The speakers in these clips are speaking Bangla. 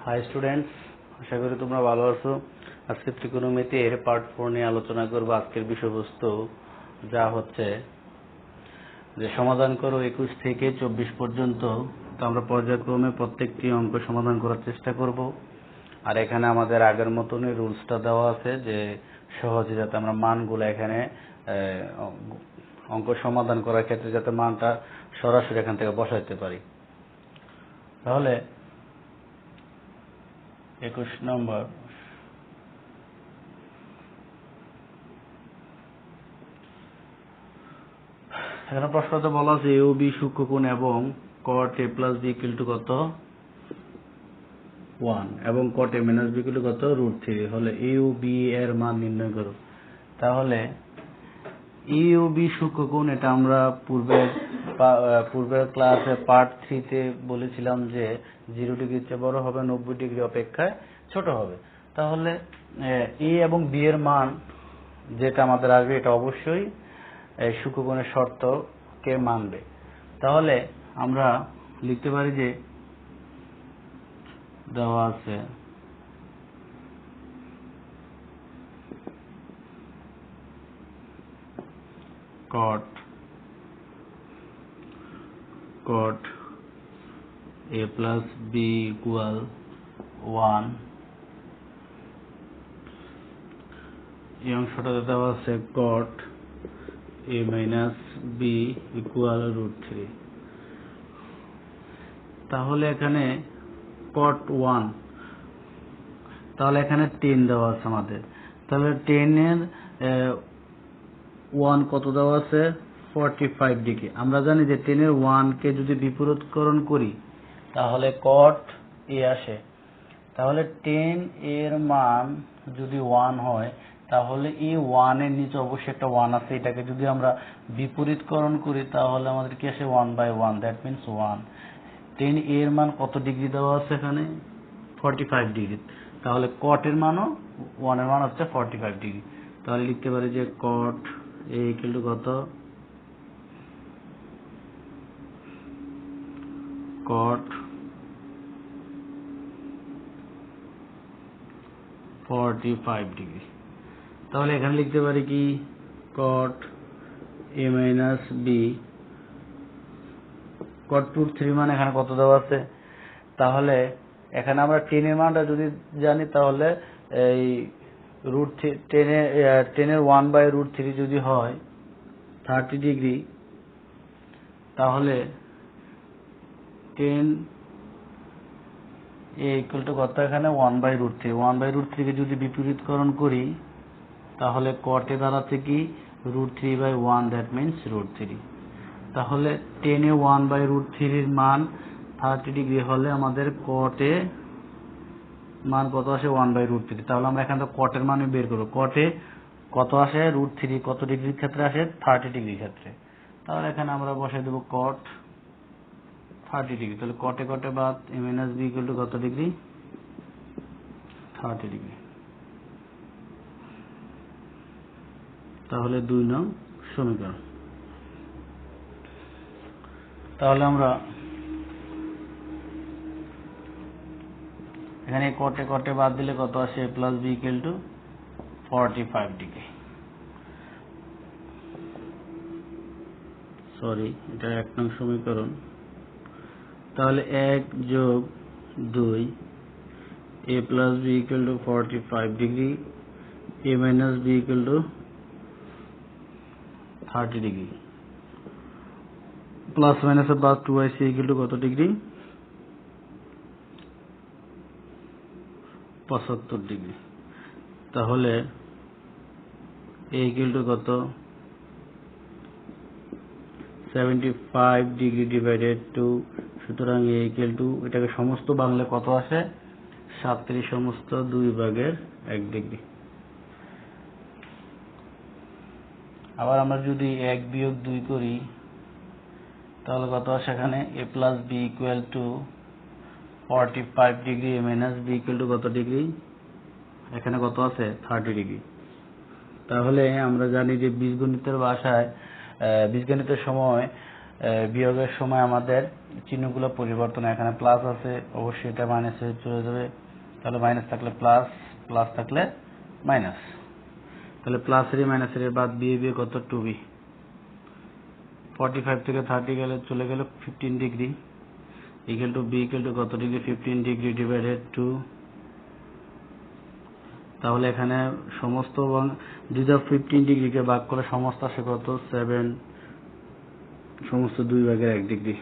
হাই স্টুডেন্টস, আশা করি তোমরা ভালো আছো। আজকে ত্রিকোণমিতির পার্ট 4 নিয়ে আলোচনা করব। আজকের বিষয়বস্তু যা হচ্ছে যে সমাধান করো 21 থেকে 24 পর্যন্ত। তো আমরা পর্যায়ক্রমে প্রত্যেকটি অঙ্ক সমাধান করার চেষ্টা করব। আর এখানে আমাদের আগের মতনই রুলসটা দেওয়া আছে যে সহজে যাতে আমরা মানগুলো এখানে অঙ্ক সমাধান করার ক্ষেত্রে যাতে মানটা সরাসরি এখান থেকে বসাইতে পারি। তাহলে 21 নম্বর, এখানে প্রশ্নতে বলা আছে এ ও বি সূক্ষ্মকোণ এবং cot a plus b equal to কত 1 এবং cot a minus b equal to কত √3 হলে এ ও বি এর মান নির্ণয় করো। তাহলে এ ও বি সূক্ষ্মকোণ এটা আমরা পূর্বের ক্লাসে পার্ট 3 তে বলেছিলাম যে 0 ডিগ্রির চেয়ে বড় হবে, 90 ডিগ্রি অপেক্ষায় ছোট হবে। তাহলে এ এবং বি এর মান যেটা আমাদের আসবে এটা অবশ্যই সূক্ষ্মকোণের শর্তকে মানবে। তাহলে আমরা লিখতে পারি যে দেওয়া আছে cot a plus b equal 1, এই অংশটাতে দেওয়া আছে cot a minus b equal √3। তাহলে এখানে cot 1, তাহলে এখানে 10 দেওয়া আছে আমাদের। তাহলে 10 এর 1 কত দেওয়া আছে 45 ডিগ্রি। আমরা জানি যে 10 এর 1 কে যদি বিপরীতকরণ করি তাহলে cot a আসে। তাহলে 10 এর মান যদি 1 হয় তাহলে এই 1 এর নিচে অবশ্যই একটা 1 আছে, এটাকে যদি আমরা বিপরীতকরণ করি তাহলে আমাদের কি আসে 1/1, দ্যাট মিন্স 1। 10 এর মান কত ডিগ্রি দেওয়া আছে এখানে 45 ডিগ্রি। তাহলে cot এর মানও 1 এর মান হচ্ছে 45 ডিগ্রি। তাহলে লিখতে পারি যে cot a equal to কত cot 45 ডিগ্রি। তাহলে এখানে লিখতে পারি কি cot a minus b cot √3 মান এখানে কত দেওয়া আছে। তাহলে এখানে আমরা 10 এর মানটা যদি জানি তাহলে এই √10 এর 1/√3 যদি হয় 30 ডিগ্রি, তাহলে 10 a equal to কত এখানে 1/√3। 1/√3 কে যদি বিপরীতকরণ করি তাহলে cot এ দাঁড়াচ্ছে কি √3/1, দ্যাট মিন্স √3। তাহলে 10 এ 1/√3 এর মান 30 ডিগ্রি হলে আমাদের cot এ মান কত আসে 1/√3। তাহলে আমরা এখান থেকে cot এর মান বের করব। cot এ কত আসে √3 কত ডিগ্রির ক্ষেত্রে আসে 30 ডিগ্রির ক্ষেত্রে। তাহলে এখানে আমরা বসাই দেব cot 30 ডিগ্রি। তাহলে cot এ বাদ a minus b equal to কত ডিগ্রি 30 ডিগ্রি। তাহলে 2 নং সমীকরণ। তাহলে আমরা এখানে cot এ বাদ দিলে কত আসে a plus b equal to 45 degree. Sorry, এটা 1 নং সমীকরণ। তাহলে 1 যোগ 2 a plus b equal to 45 degree, a minus b equal to 30 degree, plus minus এর বাদ 2ic equal to কত ডিগ্রি 75 ডিগ্রি। তাহলে a equal to কত 75 ডিগ্রি ডিভাইডেড 2, সুতরাং a equal to এটাকে সমস্ত বাংলা কত আসে 37 সমস্ত 2/1 ডিগ্রি। আবার আমরা যদি 1 বিয়োগ 2 করি তাহলে কত আসে এখানে a plus b equal to 45 degree, a minus b equal to কত ডিগ্রি এখানে কত আছে 30 ডিগ্রি। তাহলে আমরা জানি যে বীজগণিতের ভাষায় বীজগণিতের সময় বিয়োগের সময় আমাদের চিহ্নগুলো পরিবর্তন, এখানে প্লাস আছে অবশ্যই এটা মাইনাসে চলে যাবে, তাহলে মাইনাস থাকলে প্লাস, প্লাস থাকলে মাইনাস, তাহলে প্লাসের মাইনাসের বাদ বিয়ে কত 2b। 45 থেকে 30 গেলে চলে গেল 15 degree, equal to B equal to কত ডিগ্রি 15 ডিগ্রি ডিভাইডেড 2। তাহলে এখানে সমস্ত যদি 15 ডিগ্রিকে ভাগ করে সমস্ত আসে কত 7, সমস্ত 2 ভাগের 1 ডিগ্রি,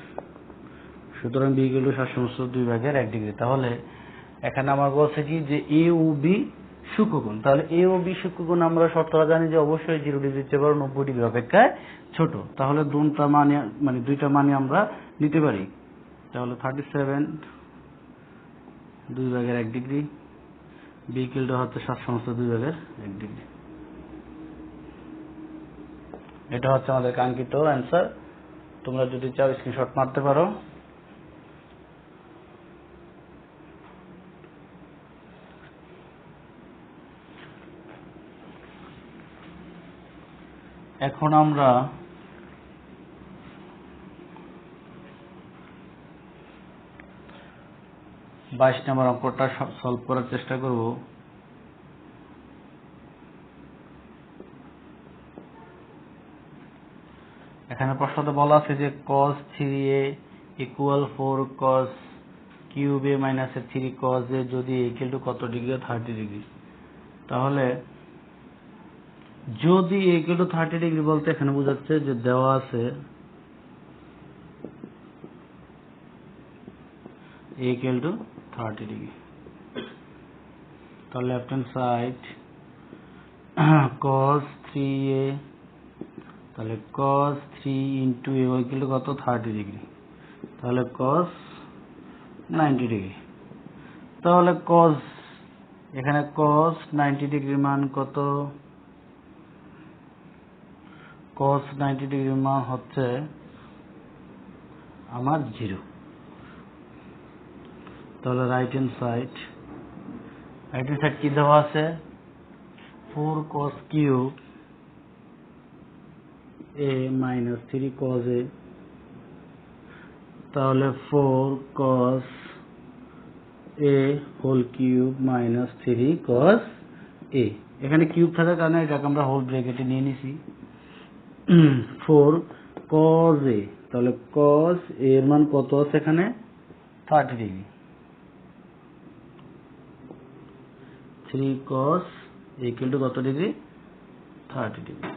সুতরাং বি ইকুয়াল টু সমস্ত 2 ভাগের 1 ডিগ্রি। তাহলে এখানে আমার বলছে কি যে এ ও বি সূক্ষ্মকোণ, তাহলে এ ও বি সূক্ষ্মকোণ আমরা শর্তটা জানি যে অবশ্যই 0 ডিগ্রির চেয়ে বড় 90 ডিগ্রি অপেক্ষায় ছোট, তাহলে দুইটা মানে আমরা নিতে পারি। তাহলে 37 2 ভাগের 1 ডিগ্রি, বি ইকুয়াল টু হচ্ছে 7 সমস্ত 2 ভাগের 1 ডিগ্রি। এটা হচ্ছে আমাদের কাঙ্ক্ষিত অ্যান্সার। তোমরা যদি চাও স্ক্রিনশট মারতে পারো। এখন আমরা 22 নম্বর অঙ্কটা সলভ করার চেষ্টা করব। এখানে প্রশ্নতে বলা আছে যে cos 3a equal 4 cos cube a minus 3 cos a যদি ইকুয়াল টু কত ডিগ্রি 30 ডিগ্রি। তাহলে যদি ইকুয়াল টু 30 ডিগ্রি বলতে এখানে বোঝাচ্ছে যে দেওয়া আছে ইকুয়াল টু 30 ডিগ্রি, তাহলে left hand side cos 3a, তাহলে cos 3 into a equal to কত 30 ডিগ্রি, তাহলে cos 90 ডিগ্রি। তাহলে cos এখানে cos 90 ডিগ্রির মান কত, cos 90 ডিগ্রির মান হচ্ছে আমার 0। তাহলে রাইট হ্যান্ড সাইড কি দেওয়া আছে 4 cos cube a minus 3 cos a, তাহলে 4 cos a whole cube minus 3 cos a, এখানে কিউব থাকার কারণে এটাকে আমরা হোল ব্র্যাকেটে নিয়ে নিছি 4 cos a, তাহলে cos a এর মান কত আছে এখানে 30 degree, 3 cos a equal to কত ডিগ্রি 30 ডিগ্রি।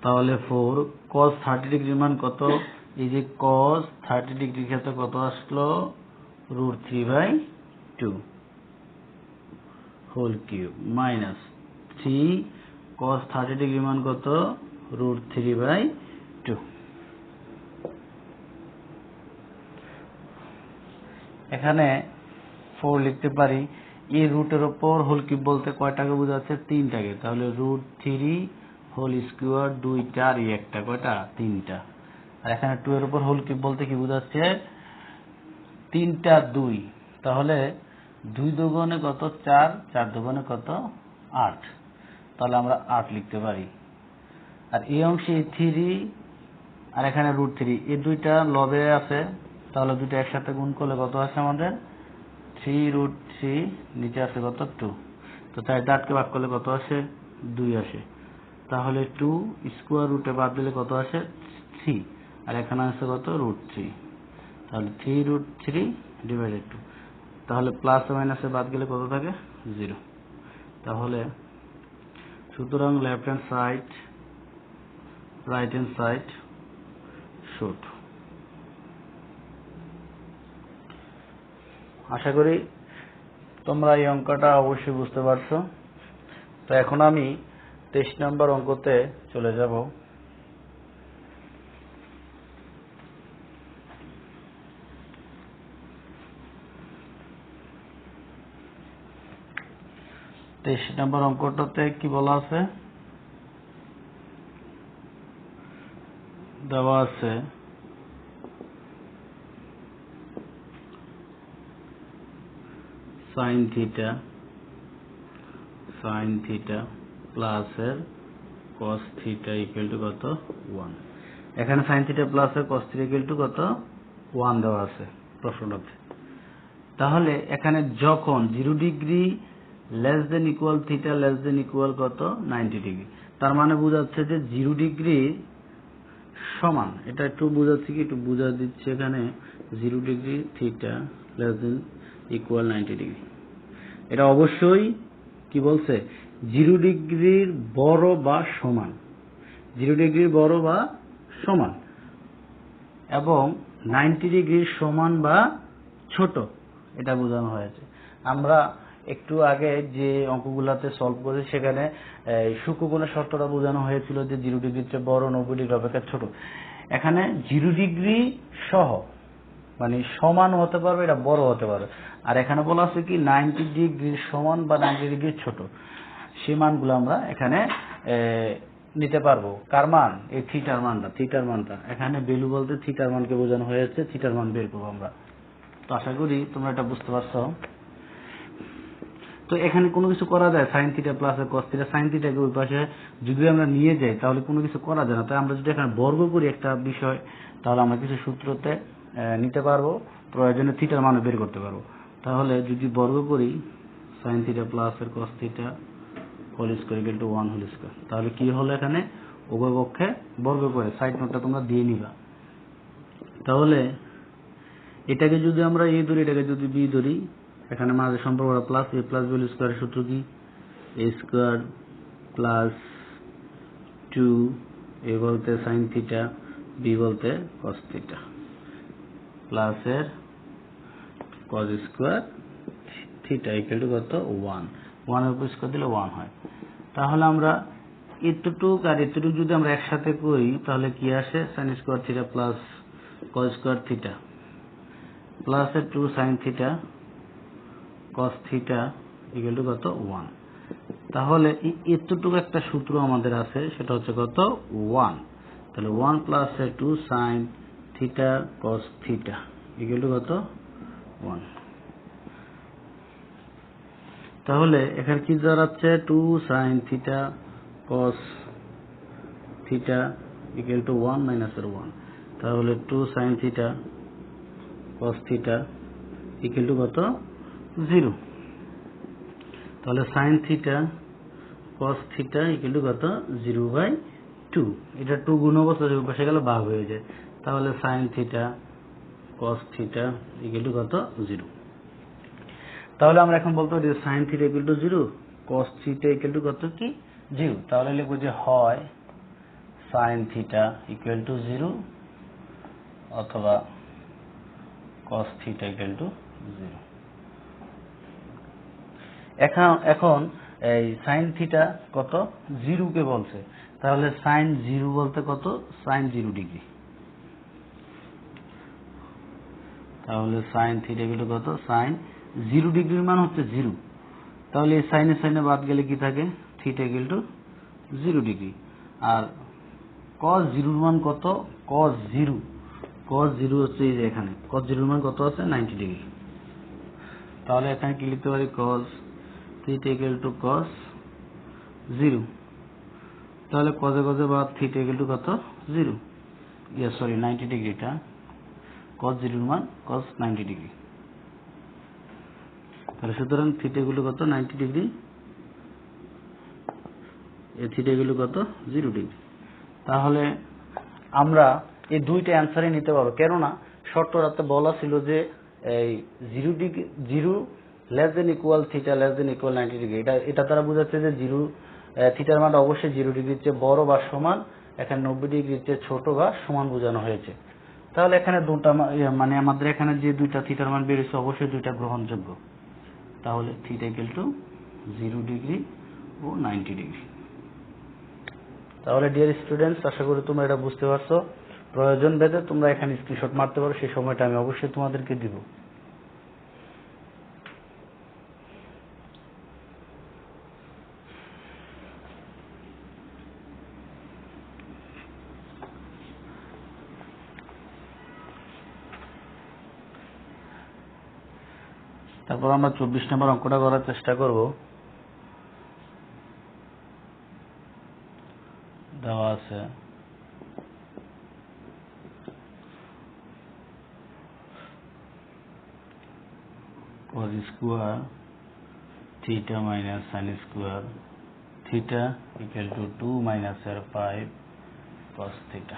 তাহলে 4 cos 30 ডিগ্রির মান কত, এই যে cos 30 ডিগ্রির ক্ষেত্রে কত আসলো √3/2 হোল কিউব মাইনাস 3 cos 30 ডিগ্রির মান কত √3/2। এখানে 4 লিখতে পারি, এই রুটের উপর হোল কিউব বলতে কয়টাকে বোঝাচ্ছে 3টাকে, তাহলে √3 হোল স্কোয়ার 2টা আর একটা কয়টা 3টা, আর এখানে 2 এর উপর হোল কিউব বলতে কি বোঝাচ্ছে 3টা 2, তাহলে 2 দুগুণে কত 4, 4 দুগুণে কত 8, তাহলে আমরা 8 লিখতে পারি। আর এই অংশে 3 আর এখানে √3 এই দুইটা লবে আছে, তাহলে দুইটা একসাথে গুণ করলে কত আসে আমাদের 3√3, নিচে আছে কত 2, তো 4কে ভাগ করলে কত আসে 2 আসে, তাহলে 2 স্কোয়ার রুটে বাদ দিলে কত আসে 3, আর এখানে আছে কত √3, তাহলে 3√3 ডিভাইডেড 2, তাহলে প্লাস মাইনাসে বাদ গেলে কত থাকে 0। তাহলে সুতরাং left hand side right hand side শুট। আশা করি তোমরা এই অঙ্কটা অবশ্যই বুঝতে পারছো। তো এখন আমি 23 নম্বর অঙ্কতে চলে যাব। নম্বর অঙ্কটাতে কি বলা আছে, দেওয়া আছে sin থিটা প্লাস এর cos থিটা ইকুয়াল টু কত 1। এখানে sin theta plus cos theta equal to কত 1 দেওয়া আছে প্রশ্নটাতে। তাহলে এখানে যখন 0 degree less than equal theta less than equal কত 90 ডিগ্রি, তার মানে বোঝাচ্ছে যে 0 ডিগ্রি সমান, এটা একটু বোঝাচ্ছি কি, একটু বোঝা দিচ্ছে এখানে 0 degree theta less than equal 90 degree. এটা অবশ্যই কি বলছে 0 ডিগ্রির বড় বা সমান, 0 ডিগ্রির বড় বা সমান এবং 90 ডিগ্রির সমান বা ছোট, এটা বোঝানো হয়েছে। আমরা একটু আগে যে অঙ্কগুলাতে সলভ করেছি সেখানে সূক্ষ্মকোণের শর্তটা বোঝানো হয়েছিল যে 0 ডিগ্রির চেয়ে বড়, 90 ডিগ্রি অপেক্ষা ছোট। এখানে 0 ডিগ্রি সহ মানে সমান হতে পারবে, এটা বড় হতে পারবে। আর এখানে বলা আছে কি 90 ডিগ্রির সমান বা 90 ডিগ্রির ছোট, সেই মানগুলো আমরা এখানে নিতে পারবো। কার মান? এই থিটার মানটা এখানে ভ্যালু বলতে থিটার মানকে বোঝানো হয়েছে, থিটার মান বের করবো আমরা। তো আশা করি তোমরা এটা বুঝতে পারছো। তো এখানে কোনো কিছু করা যায়, sine theta plus cos theta, sine থিটাকে ওই পাশে যদি আমরা নিয়ে যাই তাহলে কোনো কিছু করা যায় না। তাই আমরা যদি এখানে বর্গ করি একটা বিষয়, তাহলে আমরা কিছু সূত্রতে নিতে পারবো, প্রয়োজনে থিটার মান বের করতে পারবো। তাহলে যদি বর্গ করি sine theta plus cos theta whole square equal to 1 whole square, তাহলে কি হলো এখানে উভয় পক্ষে বর্গ করে, সাইড নোটটা তোমরা দিয়ে নিবা। তাহলে এটাকে যদি আমরা এ ধরি, এটাকে যদি বি ধরি, এখানে মাঝে সম্পর্কটা প্লাস, এ প্লাস বি স্কয়ারের সূত্র কি এ স্কয়ার প্লাস 2 এ বলতে সাইন থিটা, বি বলতে কস থিটা, প্লাস এর কস স্কয়ার থিটা ইকুয়াল টু কত 1, 1 এর উপর স্কয়ার দিলে 1 হয়। তাহলে আমরা এতটুক আর এতটুক যদি আমরা একসাথে করি তাহলে কি আসে, sine square theta plus cos square theta plus 2 sine theta cos theta equal to কত 1। তাহলে এতটুকু একটা সূত্র আমাদের আছে, সেটা হচ্ছে কত 1। তাহলে 1 plus 2 sine theta cos theta equal to কত 1। তাহলে এখানে কি দাঁড়াচ্ছে 2 sine theta cos theta equal to 1 minus 1। তাহলে 2 sine theta cos theta equal to কত 0। তাহলে sine theta cos theta equal to কত 0/2। এটা 2 গুণ অবস্থা বসে গেলে ভাগ হয়ে যায়। তাহলে sine theta cos theta equal to কত 0। তাহলে আমরা এখন বলতে পারি sine theta equal to 0, cos theta equal to কত কি 0। তাহলে লিখব যে হয় সাইন থিটা ইকুয়াল টু 0 অথবা কস থিটা ইকুয়াল টু 0। এখন এই সাইন থিটা কত 0 কে বলছে, তাহলে সাইন 0 বলতে কত সাইন 0 ডিগ্রি। তাহলে সাইন থিটা ইকুয়াল টু কত সাইন 0 ডিগ্রির মান হচ্ছে 0। তাহলে এই সাইনে সাইনে বাদ গেলে কি থাকে, থিটা ইকুয়াল টু 0 ডিগ্রি। আর cos 0 এর মান কত, cos 0 হচ্ছে এই যে এখানে cos 0 এর মান কত আছে 90 ডিগ্রি। তাহলে এখানে কি লিখতে পারি cos theta equal two cos 0। তাহলে cos এ বাদ থিটা ইকুয়াল টু কত 0, 90 ডিগ্রিটা cos 0 এর মান cos 90 ডিগ্রি। তাহলে সুতরাং থিটা গুলো কত 90 ডিগ্রি, এই থিটা গুলো কত 0 ডিগ্রি। তাহলে আমরা এই দুইটা অ্যান্সারই নিতে পারবো, কেননা শর্তটাতে বলা ছিল যে এই 0 degree 0 less than equal theta less than equal 90 degree. এটা দ্বারা বোঝাচ্ছে যে 0 থিটার মান অবশ্যই 0 ডিগ্রির চেয়ে বড় বা সমান, এখানে 90 ডিগ্রির চেয়ে ছোট বা সমান বোঝানো হয়েছে। তাহলে এখানে দুটো মানে আমাদের এখানে যে দুইটা থিটার মান বেরিয়েছে অবশ্যই দুইটা গ্রহণযোগ্য। তাহলে থিটা ইকুয়াল টু 0 ডিগ্রি ও 90 ডিগ্রি। তাহলে ডিয়ার স্টুডেন্টস, আশা করি তোমরা এটা বুঝতে পারছো। প্রয়োজন ভেদে তোমরা এখানে স্ক্রিনশট মারতে পারো, সেই সময়টা আমি অবশ্যই তোমাদেরকে দিব। তারপর আমরা 24 নম্বর অঙ্কটা করার চেষ্টা করব। আছে cos square theta minus sin square theta equal two 2 minus এর 5 cos থিটা।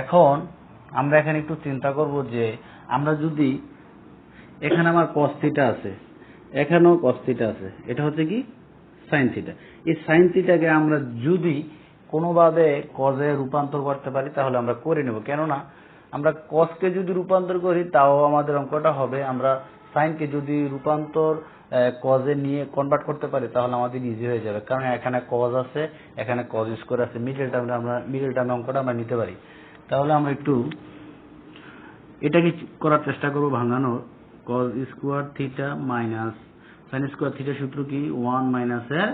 এখন আমরা এখানে একটু চিন্তা করব যে আমরা যদি এখানে আমার cos থিটা আছে, এখানেও cos থিটা আছে, এটা হচ্ছে কি sin থিটা। এই sin থিটাকে আমরা যদি কোনোভাবে cos এ রূপান্তর করতে পারি তাহলে আমরা করে নেব, কেননা আমরা cos কে যদি রূপান্তর করি তাও আমাদের অঙ্কটা হবে, আমরা sin কে যদি রূপান্তর cos এ নিয়ে কনভার্ট করতে পারি তাহলে আমাদের ইজি হয়ে যাবে, কারণ এখানে cos আছে, এখানে cos স্কয়ার আছে, মিডল টার্মে অঙ্কটা আমরা নিতে পারি। তাহলে আমরা একটু এটাকে করার চেষ্টা করব ভাঙানোর। cos square theta minus sin square theta সূত্র কি 1 মাইনাস এর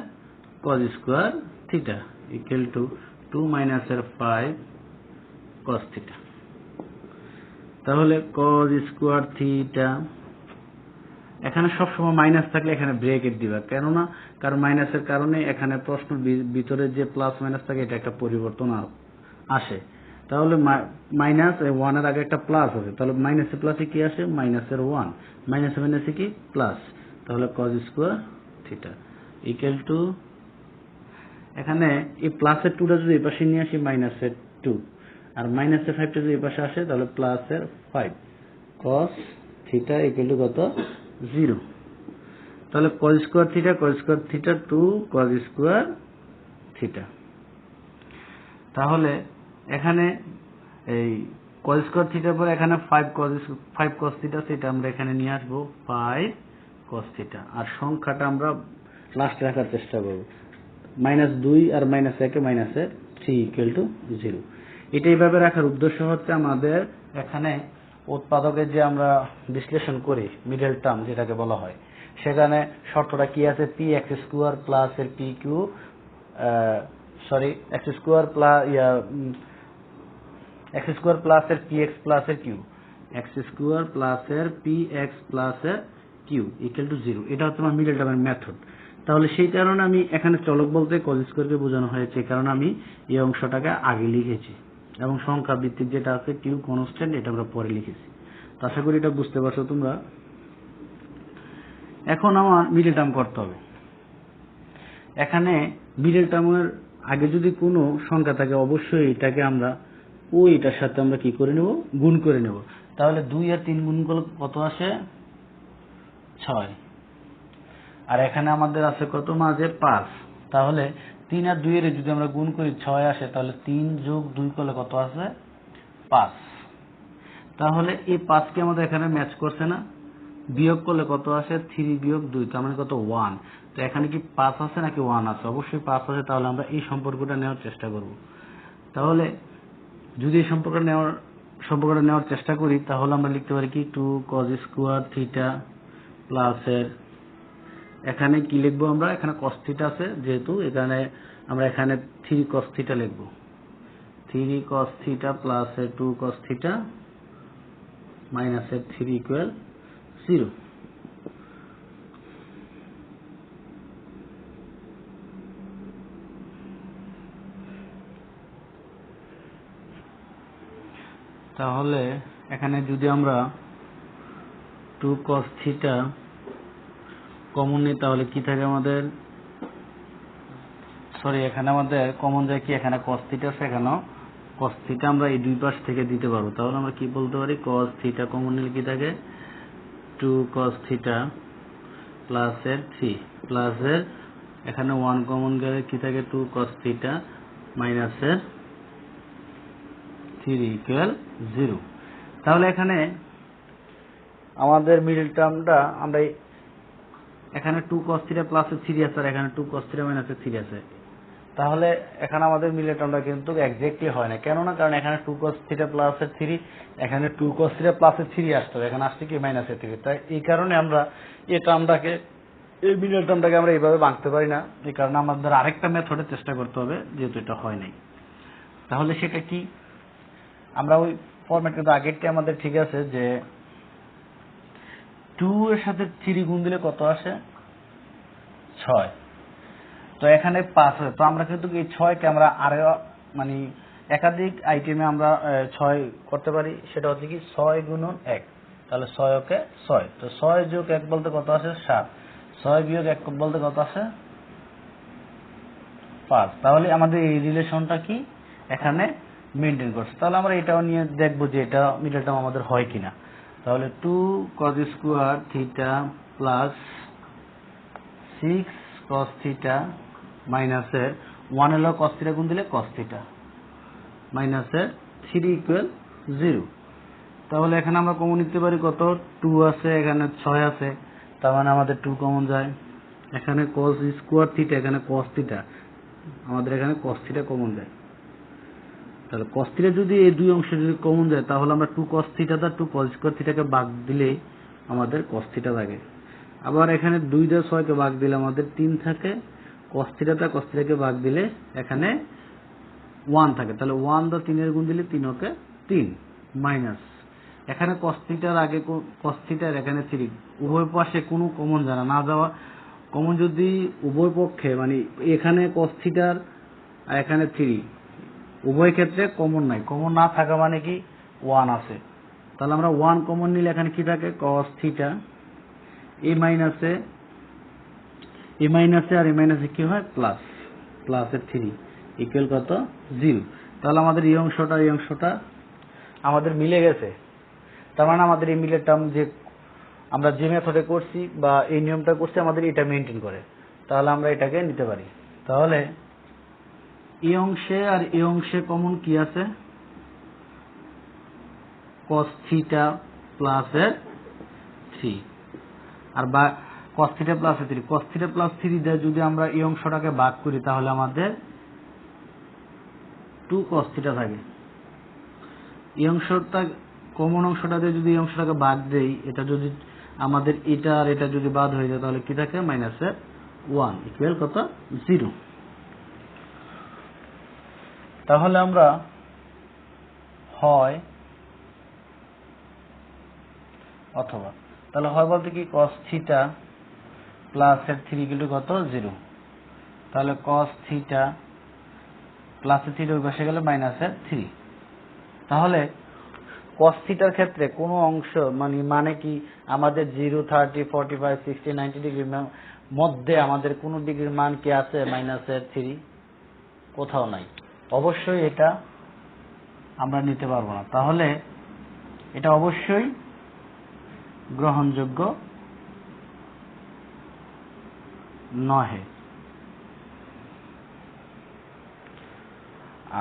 cos square theta equal two 2 minus এর 5 cos থিটা। তাহলে cos স্কয়ার থিটা এখানে সবসময় মাইনাস থাকলে এখানে ব্রেকেট দিবা, কেননা কারণ মাইনাসের কারণে এখানে প্রশ্ন ভিতরে যে প্লাস মাইনাস থাকে এটা একটা পরিবর্তন আসে। তাহলে মাইনাস 1 এর আগে একটা প্লাস আছে, তাহলে মাইনাসে প্লাসে কি আসে মাইনাসের 1, মাইনাসে মাইনাসে কি প্লাস, তাহলে cos square theta equal two এখানে এই প্লাসের 2টা যদি এই পাশে নিয়ে আসি মাইনাসের 2 আর মাইনাসের 5টা যদি এই পাশে আসে তাহলে প্লাসের 5 cos থিটা ইকুয়াল টু কত 0। তাহলে cos square theta 2 cos square theta. তাহলে এখানে এই cos স্কয়ার থিটার পর এখানে 5 cos থিটা, সেটা আমরা এখানে নিয়ে আসব 5 cos থিটা, আর সংখ্যাটা আমরা লাস্টে রাখার চেষ্টা করব -2 আর -1 -3 ইকুয়াল টু 0। এটা এইভাবে রাখার উদ্দেশ্য হচ্ছে আমাদের এখানে উৎপাদকের যে আমরা বিশ্লেষণ করি মিডল টার্ম যেটাকে বলা হয়, সেখানে শর্তটা কি আছে px স্কয়ার প্লাস এর pq x square plus x square plus এর px প্লাস এর q, x স্কয়ার প্লাস এর px প্লাস এর q ইকুয়াল টু 0। এটা হচ্ছে আমার মিডল টার্মের মেথড। তাহলে সেই কারণে আমি এখানে চলক বলতে cos স্কয়ারকে বোঝানো হয়েছে, কারণ আমি এই অংশটাকে আগে লিখেছি এবং সংখ্যা ভিত্তিক যেটা আছে q কনস্ট্যান্ট এটা আমরা পরে লিখেছি। তো আশা করি এটা বুঝতে পারছো তোমরা। এখন আমার মিডল টার্ম করতে হবে। এখানে মিডল টার্মের আগে যদি কোনো সংখ্যা থাকে অবশ্যই এটাকে আমরা ওইটার সাথে আমরা কি করে নেব গুণ করে নেব। তাহলে 2 আর 3 গুণ করলে কত আসে 6, আর এখানে আমাদের আছে কত মাঝে 5, তাহলে 3 আর 2 এর যদি আমরা গুণ করি 6 আসে, তাহলে 3 যোগ 2 করলে কত আসে 5। তাহলে এই 5 কে আমাদের এখানে ম্যাচ করছে না, বিয়োগ করলে কত আসে 3 বিয়োগ 2, তার মানে কত 1। তো এখানে কি 5 আছে নাকি 1 আছে? অবশ্যই 5 আছে, তাহলে আমরা এই সম্পর্কটা নেওয়ার চেষ্টা করব। তাহলে যদি এই সম্পর্কটা নেওয়ার চেষ্টা করি তাহলে আমরা লিখতে পারি কি 2 cos স্কয়ার থিটা প্লাস এর এখানে কি লিখবো আমরা, এখানে cos থিটা আছে যেহেতু এখানে আমরা এখানে 3 cos থিটা লিখব, 3 cos থিটা প্লাস এর 2 cos থিটা মাইনাস এর 3 ইকুয়াল 0। তাহলে এখানে যদি আমরা 2 cos থিটা কমন নিই তাহলে কি থাকে আমাদের, এখানে আমাদের কমন যায় কি, এখানে cos থিটা আছে, এখানেও cos থিটা আমরা এই দুই পাশ থেকে দিতে পারবো। তাহলে আমরা কি বলতে পারি cos থিটা কমন নিলে কি থাকে 2 cos থিটা প্লাস এর 3 প্লাস এর এখানে 1 কমন গেলে কি থাকে 2 cos থিটা মাইনাস এর 3 ইকুয়াল 0। তাহলে এখানে আমাদের মিডল টার্মটা আমরা এখানে 2 cos থিটা প্লাস এর 3 আছে আর এখানে 2 cos থিটা মাইনাস এর 3 আছে, তাহলে এখানে আমাদের মিডল টার্মটা কিন্তু এক্স্যাক্টলি হয় না, কেন না, কারণ এখানে 2 cos থিটা প্লাস এর 3, এখানে 2 cos থিটা প্লাস এর 3 আসছে, এখানে আসছে কি মাইনাস এর 3। তাই এই কারণে আমরা এই টার্মটাকে এই মিডল টার্মটাকে আমরা এইভাবে ভাঙতে পারি না, এই কারণে আমাদের আরেকটা মেথডে চেষ্টা করতে হবে যেহেতু এটা হয় নাই। তাহলে সেটা কি, আমরা ওই ফরম্যাট কিন্তু আগেরটা আমাদের ঠিক আছে যে 2 এর সাথে 3 গুণ দিলে কত আসে 6, তো এখানে 5 আছে, তো আমরা কিন্তু এই 6 কে আমরা আরো মানে একাধিক আইটেমে আমরা 6 করতে পারি, সেটা হচ্ছে কি 6 গুণন 1, তাহলে 6 ওকে 6, তো 6 যোগ 1 বলতে কত আসে 7, 6 বিয়োগ 1 বলতে কত আসে 5, তাহলে আমাদের এই রিলেশনটা কি এখানে মেইনটেইন করছে। তাহলে আমরা এটাও নিয়ে দেখব যে এটা মিডল টার্ম আমাদের হয় কিনা। তাহলে 2 cos square theta plus 6 cos theta মাইনাসের 1 হলো cos থিটা গুণ দিলে cos থিটা মাইনাসের 3 ইকুয়াল 0। তাহলে এখানে আমরা কমন নিতে পারি কত 2 আছে, এখানে 6 আছে, তার মানে আমাদের 2 কমন যায়। এখানে cos স্কয়ার থিটা, এখানে cos থিটা, আমাদের এখানে cos থিটা কমন যায়। তাহলে cos থিটা যদি এই দুই অংশ যদি কমন যায় তাহলে আমরা 2 cos থিটা দা 2 cos স্কয়ার থিটাকে ভাগ দিলে আমাদের cos থিটা থাকে। আবার এখানে 2 দা 6 কে ভাগ দিলে আমাদের 3 থাকে, cos থিটা দা cos থিটাকে ভাগ দিলে এখানে 1 থাকে, তাহলে 1 দা 3 এর গুণ দিলে 3 ওকে 3 মাইনাস এখানে cos থিটার আগে cos থিটার এখানে 3, উভয় পাশে কোনো কমন জানা না যাওয়া, কমন যদি উভয় পক্ষে মানে এখানে cos থিটার আর এখানে 3 উভয় ক্ষেত্রে কমন নাই, কমন না থাকা মানে কি 1 আছে, তাহলে আমরা 1 কমন নিলে এখানে কি থাকে cos থিটা এ মাইনাসে আর এ মাইনাসে কি হয় প্লাস, প্লাসের 3 ইকুয়াল কত 0। তাহলে আমাদের এই অংশটা আমাদের মিলে গেছে, তার মানে আমাদের এই মিলের টার্ম যে আমরা যে মেথডে করছি বা এই নিয়মটা করছি আমাদের এটা মেইনটেইন করে, তাহলে আমরা এটাকে নিতে পারি। তাহলে এই অংশে আর এই অংশে কমন কি আছে cos থিটা প্লাসের 3 আর বা cos থিটা প্লাসের 3, cos থিটা প্লাস 3 দিয়ে যদি আমরা এই অংশটাকে ভাগ করি তাহলে আমাদের 2 cos থিটা থাকে। এই অংশটা কমন অংশটা দিয়ে যদি এই অংশটাকে ভাগ দেই, এটা যদি আমাদের এটা আর এটা যদি বাদ হয়ে যায় তাহলে কি থাকে মাইনাসের 1 ইকুয়াল কত 0। তাহলে আমরা হয় অথবা, তাহলে হয় বলতে কি cos থিটা প্লাসের 3 ইকুয়াল টু কত 0, তাহলে cos থিটা প্লাসের 3 ওই পাশে গেলে মাইনাসের 3, তাহলে cos থিটার ক্ষেত্রে কোনো অংশ মানে কি আমাদের 0, 30, 45, 60, 90 ডিগ্রির মধ্যে আমাদের কোনো ডিগ্রির মান কি আছে মাইনাসের 3? কোথাও নাই, অবশ্যই এটা আমরা নিতে পারবো না, তাহলে এটা অবশ্যই গ্রহণযোগ্য নহে।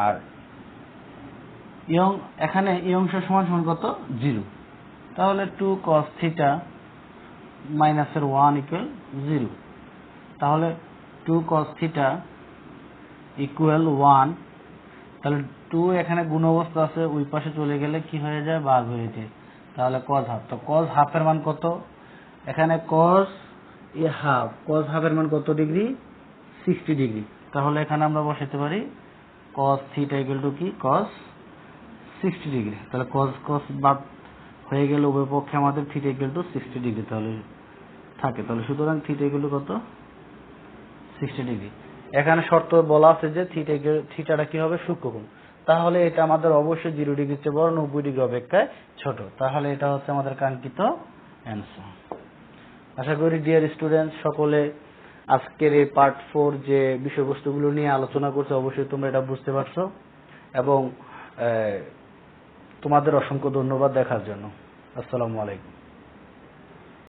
আর এখানে এই অংশ সমান সমান কত 0, তাহলে 2 cos থিটা মাইনাসের 1 ইকুয়াল 0, তাহলে 2 cos থিটা ইকুয়াল 1, তাহলে 2 এখানে গুণ অবস্থা আছে, ওই পাশে চলে গেলে কি হয়ে যায় ভাগ হয়ে যায়, তাহলে cos হাফ, তো cos হাফের মান কত এখানে cos হাফের মান কত ডিগ্রি 60 ডিগ্রি, তাহলে এখানে আমরা বসাতে পারি cos থিটা ইকুয়াল টু কি cos 60 ডিগ্রি, তাহলে cos বাদ হয়ে গেল উভয় পক্ষে আমাদের থিটা ইকুয়াল টু 60 ডিগ্রি তাহলে থাকে, তাহলে সুতরাং থিটা ইকুয়াল টু কত 60 ডিগ্রি। এখানে শর্ত বলা আছে যে থিটাটা কি হবে সূক্ষ্মকোণ, তাহলে এটা আমাদের অবশ্যই 0 ডিগ্রির চেয়ে বড়, 90 ডিগ্রি অপেক্ষায় ছোট, তাহলে এটা হচ্ছে আমাদের কাঙ্ক্ষিত অ্যান্সার। আশা করি ডিয়ার স্টুডেন্ট সকলে আজকের এই পার্ট 4 যে বিষয়বস্তুগুলো নিয়ে আলোচনা করছে অবশ্যই তোমরা এটা বুঝতে পারছো, এবং তোমাদের অসংখ্য ধন্যবাদ দেখার জন্য। আসসালামু আলাইকুম।